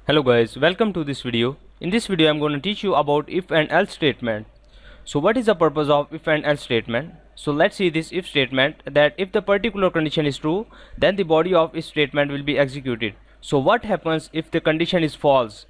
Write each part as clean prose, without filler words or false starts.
Hello guys, welcome to this video. In this video I'm going to teach you about if and else statement. So what is the purpose of if and else statement? So let's see this if statement, that if the particular condition is true, then the body of if statement will be executed. So what happens if the condition is false?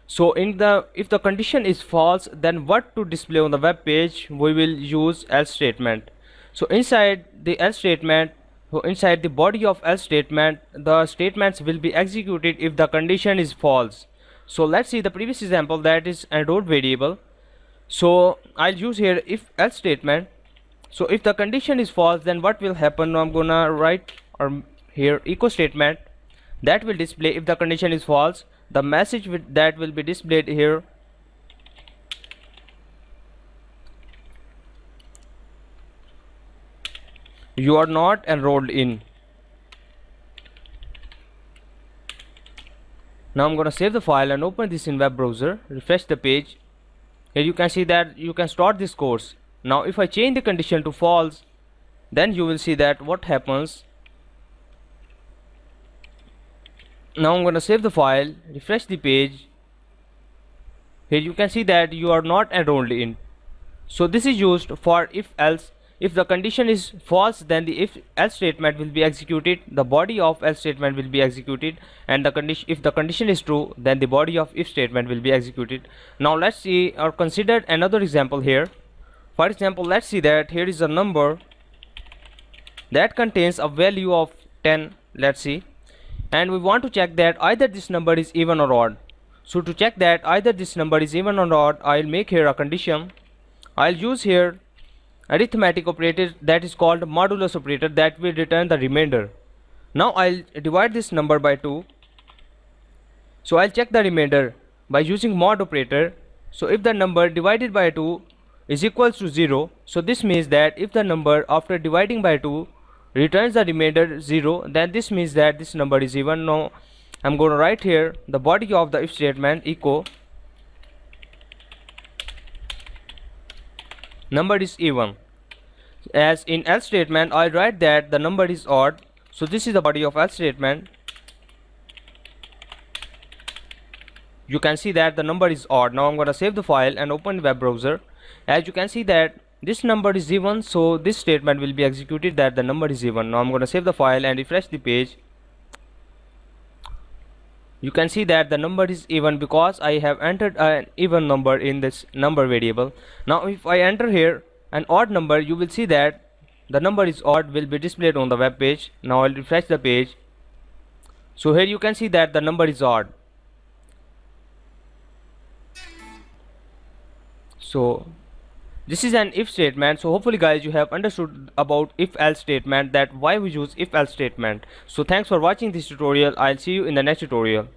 So if the condition is false, then what to display on the web page? We will use else statement. So inside the else statement, so inside the body of else statement, the statements will be executed if the condition is false. So let's see the previous example, that is enrolled variable. So I'll use here if else statement. So if the condition is false, then what will happen? Now I'm gonna write here echo statement that will display if the condition is false. The message that will be displayed here, you are not enrolled in. Now I'm gonna save the file and open this in web browser, refresh the page. Here you can see that you can start this course. Now if I change the condition to false, then you will see that what happens. Now I'm gonna save the file, refresh the page. Here you can see that you are not enrolled in. So this is used for if else. If the condition is false, then the if else statement will be executed, the body of else statement will be executed, and if the condition is true, then the body of if statement will be executed. Now let's see or consider another example here. For example, let's see that here is a number that contains a value of 10, let's see, and we want to check that either this number is even or odd. So to check that either this number is even or odd, I'll make here a condition. I'll use here arithmetic operator that is called modulus operator that will return the remainder. Now I'll divide this number by 2. So I'll check the remainder by using mod operator. So if the number divided by 2 is equals to 0, so this means that if the number after dividing by 2 returns the remainder 0, then this means that this number is even. Now I'm going to write here the body of the if statement echo number is even. As in else statement, I write that the number is odd. So this is the body of else statement. You can see that the number is odd. Now I'm going to save the file and open the web browser. As you can see that this number is even, so this statement will be executed that the number is even. Now I'm going to save the file and refresh the page. You can see that the number is even because I have entered an even number in this number variable. Now if I enter here an odd number, you will see that the number is odd will be displayed on the web page. Now I'll refresh the page. So here you can see that the number is odd. So this is an if statement. So hopefully guys you have understood about if else statement, that why we use if else statement. So thanks for watching this tutorial. I'll see you in the next tutorial.